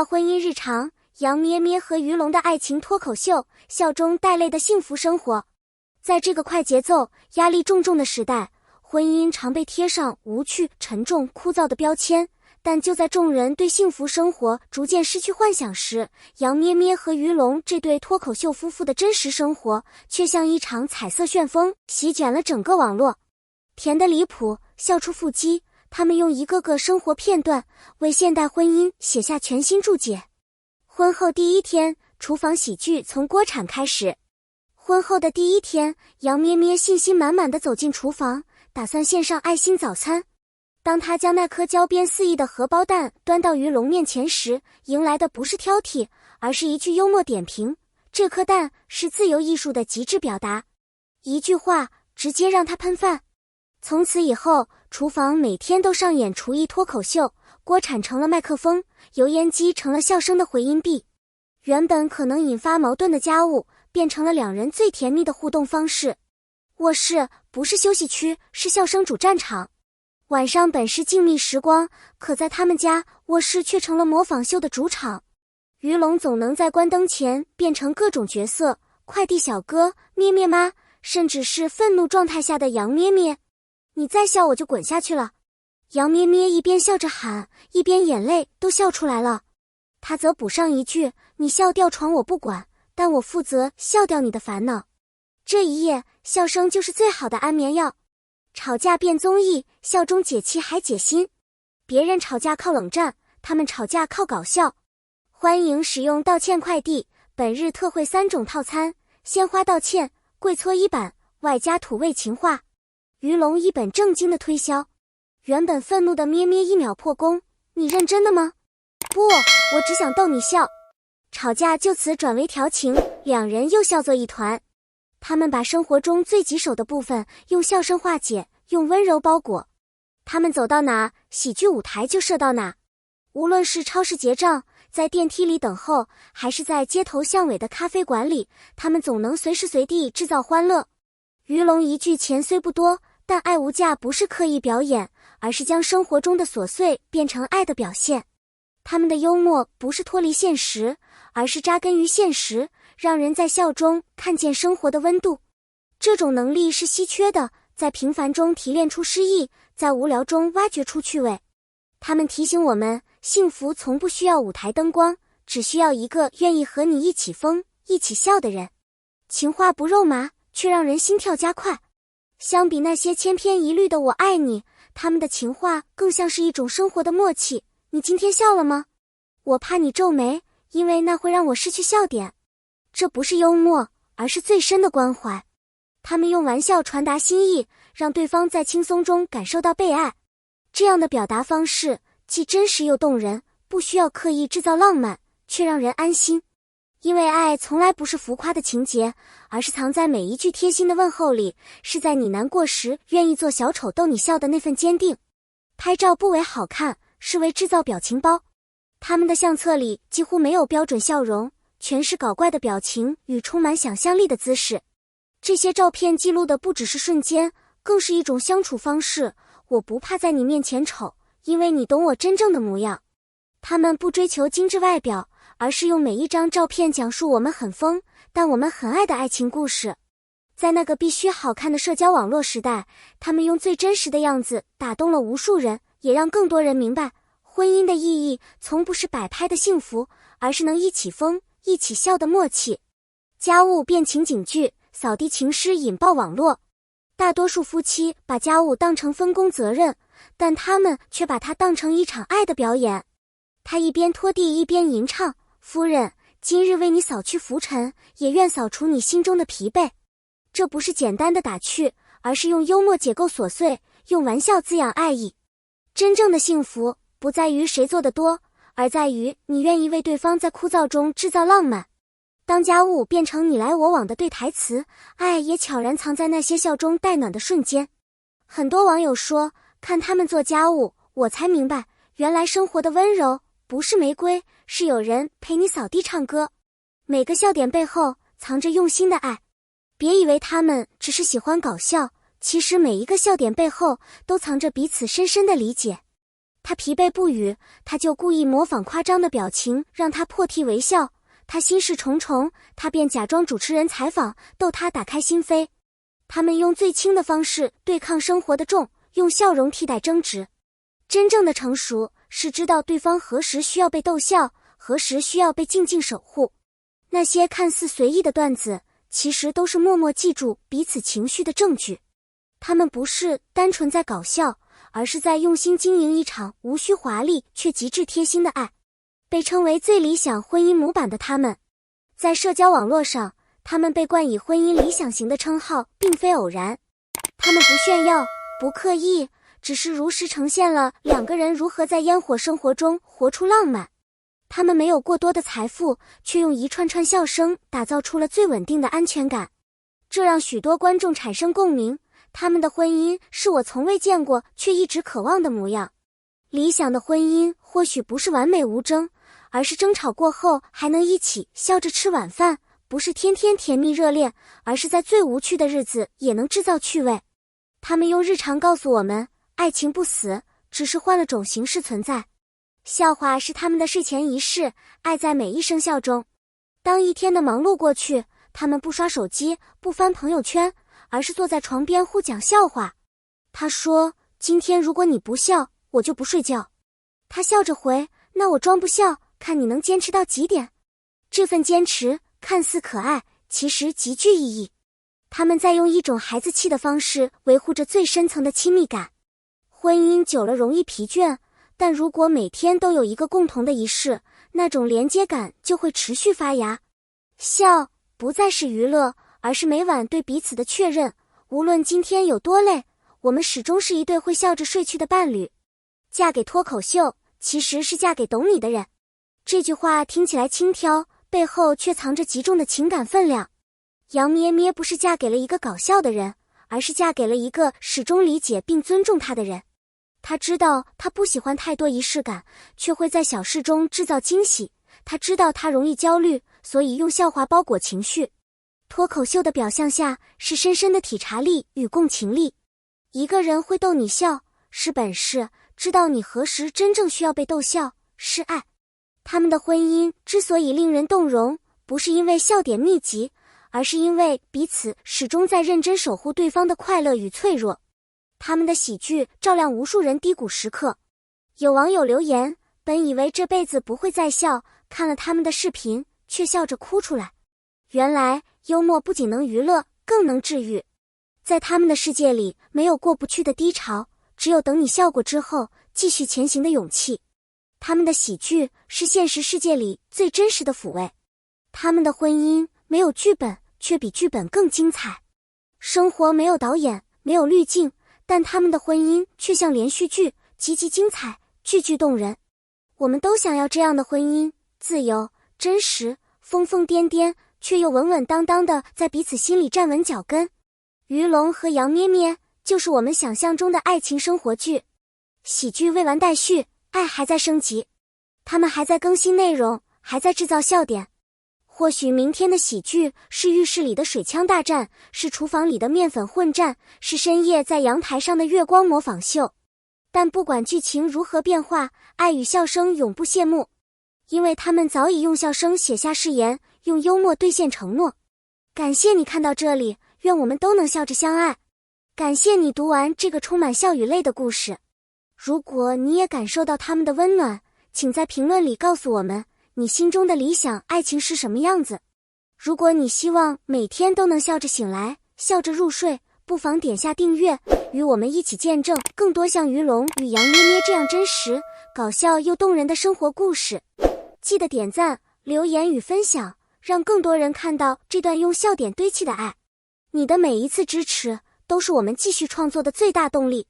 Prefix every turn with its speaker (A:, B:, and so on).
A: 到婚姻日常，杨咩咩和于龙的爱情脱口秀，笑中带泪的幸福生活。在这个快节奏、压力重重的时代，婚姻常被贴上无趣、沉重、枯燥的标签。但就在众人对幸福生活逐渐失去幻想时，杨咩咩和于龙这对脱口秀夫妇的真实生活却像一场彩色旋风，席卷了整个网络。甜得离谱，笑出腹肌，他们用一个个生活片段为现代婚姻写下全新注解。婚后第一天，厨房喜剧从锅铲开始。婚后的第一天，杨咩咩信心满满地走进厨房，打算献上爱心早餐。当他将那颗椒边四溢的荷包蛋端到于龙面前时，迎来的不是挑剔，而是一句幽默点评：这颗蛋是自由艺术的极致表达。一句话直接让他喷饭。从此以后，厨房每天都上演厨艺脱口秀，锅铲成了麦克风，油烟机成了笑声的回音壁。原本可能引发矛盾的家务，变成了两人最甜蜜的互动方式。卧室不是休息区，是笑声主战场。晚上本是静谧时光，可在他们家，卧室却成了模仿秀的主场。于龙总能在关灯前变成各种角色，快递小哥、咩咩妈，甚至是愤怒状态下的杨咩咩。你再笑我就滚下去了。杨咩咩一边笑着喊，一边眼泪都笑出来了。他则补上一句：你笑掉床我不管，但我负责笑掉你的烦恼。这一夜，笑声就是最好的安眠药。吵架变综艺，笑中解气还解心。别人吵架靠冷战，他们吵架靠搞笑。欢迎使用道歉快递，本日特惠3种套餐：鲜花道歉、跪搓衣板，外加土味情话。于龙一本正经的推销。原本愤怒的咩咩1秒破功：你认真的吗？不，我只想逗你笑。吵架就此转为调情，两人又笑作一团。他们把生活中最棘手的部分用笑声化解，用温柔包裹。他们走到哪，喜剧舞台就设到哪。无论是超市结账，在电梯里等候，还是在街头巷尾的咖啡馆里，他们总能随时随地制造欢乐。于龙一句钱虽不多，但爱无价不是刻意表演，而是将生活中的琐碎变成爱的表现。他们的幽默不是脱离现实，而是扎根于现实，让人在笑中看见生活的温度。这种能力是稀缺的，在平凡中提炼出诗意，在无聊中挖掘出趣味。他们提醒我们，幸福从不需要舞台灯光，只需要一个愿意和你一起疯、一起笑的人。情话不肉麻，却让人心跳加快。相比那些千篇一律的我爱你，他们的情话更像是一种生活的默契。你今天笑了吗？我怕你皱眉，因为那会让我失去笑点。这不是幽默，而是最深的关怀。他们用玩笑传达心意，让对方在轻松中感受到被爱。这样的表达方式既真实又动人，不需要刻意制造浪漫，却让人安心。因为爱从来不是浮夸的情节，而是藏在每一句贴心的问候里，是在你难过时愿意做小丑逗你笑的那份坚定。拍照不为好看，是为制造表情包。他们的相册里几乎没有标准笑容，全是搞怪的表情与充满想象力的姿势。这些照片记录的不只是瞬间，更是一种相处方式。我不怕在你面前丑，因为你懂我真正的模样。他们不追求精致外表，而是用每一张照片讲述我们很疯，但我们很爱的爱情故事。在那个必须好看的社交网络时代，他们用最真实的样子打动了无数人，也让更多人明白，婚姻的意义从不是摆拍的幸福，而是能一起疯、一起笑的默契。家务变情景剧，扫地情诗引爆网络。大多数夫妻把家务当成分工责任，但他们却把它当成一场爱的表演。他一边拖地一边吟唱：夫人，今日为你扫去浮尘，也愿扫除你心中的疲惫。这不是简单的打趣，而是用幽默解构琐碎，用玩笑滋养爱意。真正的幸福不在于谁做得多，而在于你愿意为对方在枯燥中制造浪漫。当家务变成你来我往的对台词，爱也悄然藏在那些笑中带暖的瞬间。很多网友说，看他们做家务，我才明白，原来生活的温柔不是玫瑰，是有人陪你扫地唱歌。每个笑点背后藏着用心的爱。别以为他们只是喜欢搞笑，其实每一个笑点背后都藏着彼此深深的理解。他疲惫不语，他就故意模仿夸张的表情，让他破涕为笑。他心事重重，他便假装主持人采访，逗他打开心扉。他们用最轻的方式对抗生活的重，用笑容替代争执。真正的成熟是知道对方何时需要被逗笑，何时需要被静静守护。那些看似随意的段子，其实都是默默记住彼此情绪的证据。他们不是单纯在搞笑，而是在用心经营一场无需华丽却极致贴心的爱。被称为最理想婚姻模板的他们，在社交网络上，他们被冠以婚姻理想型的称号并非偶然。他们不炫耀，不刻意，只是如实呈现了两个人如何在烟火生活中活出浪漫。他们没有过多的财富，却用一串串笑声打造出了最稳定的安全感，这让许多观众产生共鸣。他们的婚姻是我从未见过却一直渴望的模样。理想的婚姻或许不是完美无争，而是争吵过后还能一起笑着吃晚饭，不是天天甜蜜热恋，而是在最无趣的日子也能制造趣味。他们用日常告诉我们，爱情不死，只是换了种形式存在。笑话是他们的睡前仪式，爱在每一声笑中。当一天的忙碌过去，他们不刷手机，不翻朋友圈，而是坐在床边互讲笑话。他说，今天如果你不笑，我就不睡觉。他笑着回，那我装不笑，看你能坚持到几点。这份坚持看似可爱，其实极具意义。他们在用一种孩子气的方式维护着最深层的亲密感。婚姻久了容易疲倦，但如果每天都有一个共同的仪式，那种连接感就会持续发芽。笑不再是娱乐，而是每晚对彼此的确认。无论今天有多累，我们始终是一对会笑着睡去的伴侣。嫁给脱口秀，其实是嫁给懂你的人。这句话听起来轻佻，背后却藏着极重的情感分量。杨咩咩不是嫁给了一个搞笑的人，而是嫁给了一个始终理解并尊重她的人。她知道她不喜欢太多仪式感，却会在小事中制造惊喜。她知道她容易焦虑，所以用笑话包裹情绪。脱口秀的表象下是深深的体察力与共情力。一个人会逗你笑，是本事，知道你何时真正需要被逗笑，是爱。他们的婚姻之所以令人动容，不是因为笑点密集，而是因为彼此始终在认真守护对方的快乐与脆弱。他们的喜剧照亮无数人低谷时刻。有网友留言，本以为这辈子不会再笑，看了他们的视频，却笑着哭出来。原来幽默不仅能娱乐，更能治愈。在他们的世界里，没有过不去的低潮，只有等你笑过之后继续前行的勇气。他们的喜剧是现实世界里最真实的抚慰。他们的婚姻没有剧本，却比剧本更精彩。生活没有导演，没有滤镜，但他们的婚姻却像连续剧，极其精彩，句句动人。我们都想要这样的婚姻，自由、真实、疯疯癫癫，却又稳稳当当的在彼此心里站稳脚跟。于龙和杨咩咩就是我们想象中的爱情生活剧。喜剧未完待续，爱还在升级。他们还在更新内容，还在制造笑点。或许明天的喜剧是浴室里的水枪大战，是厨房里的面粉混战，是深夜在阳台上的月光模仿秀。但不管剧情如何变化，爱与笑声永不谢幕。因为他们早已用笑声写下誓言，用幽默兑现承诺。感谢你看到这里，愿我们都能笑着相爱。感谢你读完这个充满笑与泪的故事。如果你也感受到他们的温暖，请在评论里告诉我们，你心中的理想爱情是什么样子。如果你希望每天都能笑着醒来，笑着入睡，不妨点下订阅，与我们一起见证更多像于龙与杨咩咩这样真实、搞笑又动人的生活故事。记得点赞、留言与分享，让更多人看到这段用笑点堆砌的爱。你的每一次支持，都是我们继续创作的最大动力。